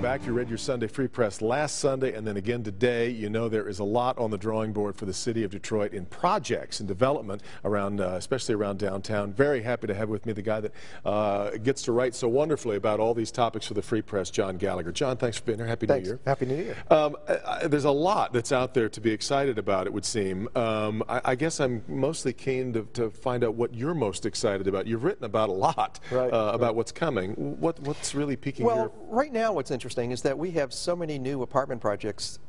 back. You read your Sunday Free Press last Sunday and then again today. You know there is a lot on the drawing board for the city of Detroit in projects and development around, especially around downtown. Very happy to have with me the guy that gets to write so wonderfully about all these topics for the Free Press, John Gallagher. John, thanks for being here. Happy New Year. Happy New Year. There's a lot that's out there to be excited about, it would seem. I guess I'm mostly keen to find out what you're most excited about. You've written about a lot about what's coming. What's really piquing your... Well, right now what's interesting is that we have so many new apartment projects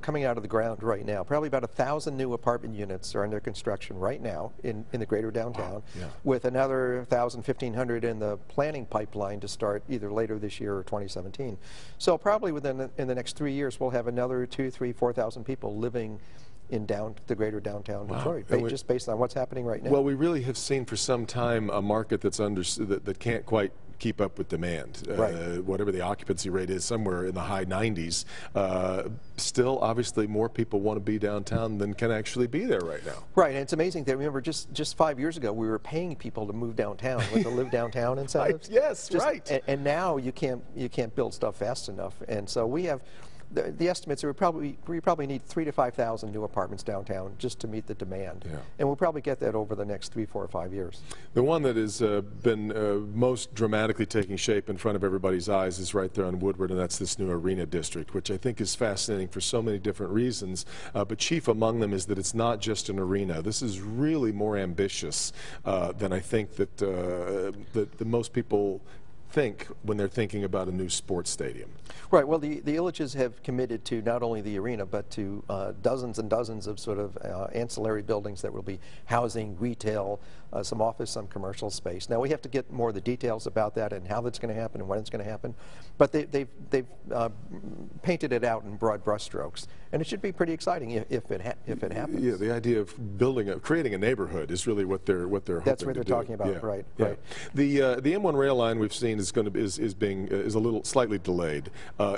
coming out of the ground right now. Probably about 1,000 new apartment units are under construction right now in the greater downtown, wow. Yeah. with another 1,000, 1,500 in the planning pipeline to start either later this year or 2017. So probably in the next 3 years we'll have another 2,000, 3,000, 4,000 people living in the greater downtown Detroit, just based on what's happening right now. Well, we really have seen for some time a market that can't quite keep up with demand. Whatever the occupancy rate is, somewhere in the high 90s. Still, obviously, more people want to be downtown than can actually be there right now. Right, and it's amazing that, remember, just 5 years ago, we were paying people to move downtown with the live downtown incentives. Yes, right. And now you can't build stuff fast enough, and so we have. The estimates are we probably need 3,000 to 5,000 new apartments downtown just to meet the demand, and we'll probably get that over the next 3, 4, or 5 years. The one that has been most dramatically taking shape in front of everybody's eyes is right there on Woodward, and that's this new arena district, which I think is fascinating for so many different reasons. But chief among them is that it's not just an arena. This is really more ambitious than I think that most people think when they're thinking about a new sports stadium. Right. Well, the Illiches have committed to not only the arena, but to dozens and dozens of sort of ancillary buildings that will be housing, retail, some office, some commercial space. Now, we have to get more of the details about that and how that's going to happen and when it's going to happen. But they've painted it out in broad brushstrokes, and it should be pretty exciting if it happens. Yeah, the idea of creating a neighborhood is really what they're hoping That's what they're to talking about. Yeah. Right. Yeah. Right. The M1 rail line we've seen is a little slightly delayed.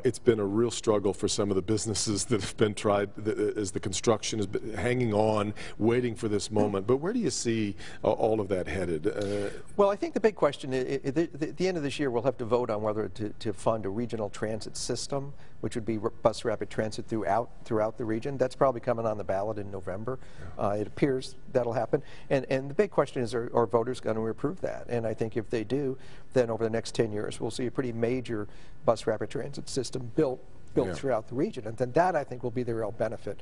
It's been a real struggle for some of the businesses that have been tried as the construction has been hanging on, waiting for this moment. But where do you see all of that headed? Well, I think the big question at the end of this year we'll have to vote on whether to fund a regional transit system, which would be bus rapid transit throughout the region. That's probably coming on the ballot in November. Yeah. It appears that'll happen. And the big question is, are voters going to approve that? And I think if they do, then over the next 10 years we'll see a pretty major bus rapid transit system built throughout the region, and then that I think will be the real benefit.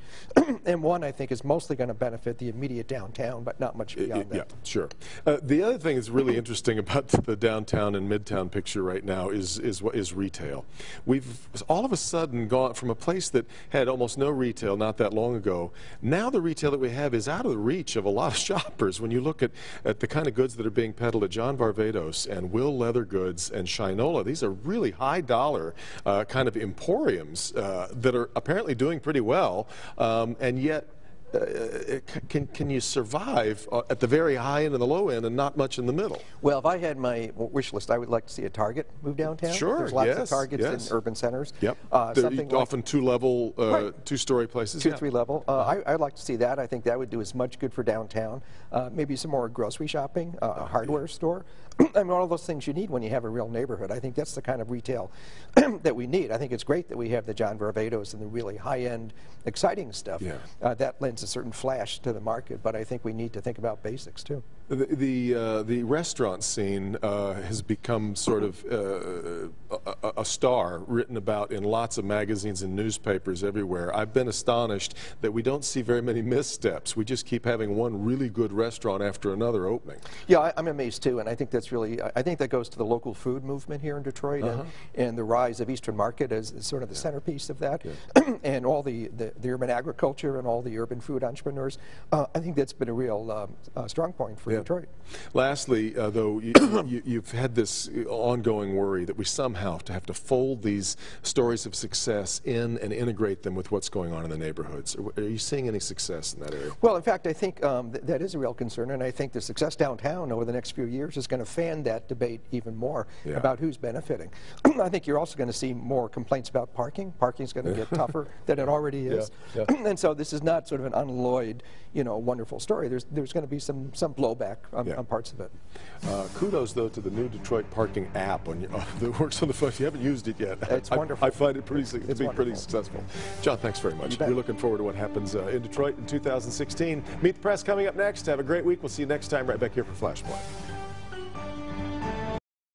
And one I think is mostly going to benefit the immediate downtown, but not much beyond that. Yeah, sure. The other thing that's really interesting about the downtown and midtown picture right now is retail. We've all of a sudden gone from a place that had almost no retail not that long ago. Now the retail that we have is out of the reach of a lot of shoppers. When you look at the kind of goods that are being peddled at John Varvatos and Will Leather Goods and Shinola, these are really high dollar kind of emporiums that are apparently doing pretty well, and yet can you survive at the very high end and the low end and not much in the middle? Well, if I had my wish list, I would like to see a Target move downtown. Sure, there's lots of Targets in urban centers. Yep, something often two-level, two-story places. 2 or 3 level. I'd like to see that. I think that would do as much good for downtown. Maybe some more grocery shopping, a hardware store. I mean, all those things you need when you have a real neighborhood. I think that's the kind of retail that we need. I think it's great that we have the John Varvatos and the really high-end, exciting stuff. Yeah. That lends a certain flash to the market, but I think we need to think about basics too. The restaurant scene has become sort of a star written about in lots of magazines and newspapers everywhere. I've been astonished that we don't see very many missteps. We just keep having one really good restaurant after another opening. Yeah, I'm amazed too, and I think that's really, I think that goes to the local food movement here in Detroit and the rise of Eastern Market as sort of the centerpiece of that, and all the urban agriculture and all the urban food entrepreneurs. I think that's been a real strong point for Detroit. Lastly, though, you've had this ongoing worry that we somehow have to fold these stories of success in and integrate them with what's going on in the neighborhoods. Are you seeing any success in that area? Well, in fact, I think that is a real concern, and I think the success downtown over the next few years is going to fan that debate even more about who's benefiting. I think you're also going to see more complaints about parking. Parking's going to get tougher than it already is. And so this is not sort of an unalloyed, wonderful story. There's going to be some blowback on parts of it. Kudos, though, to the new Detroit parking app that works on the So if you haven't used it yet, It's wonderful. I find it pretty wonderful. successful. John, thanks very much. You bet. We're looking forward to what happens in Detroit in 2016. Meet the Press coming up next. Have a great week. We'll see you next time right back here for Flashpoint.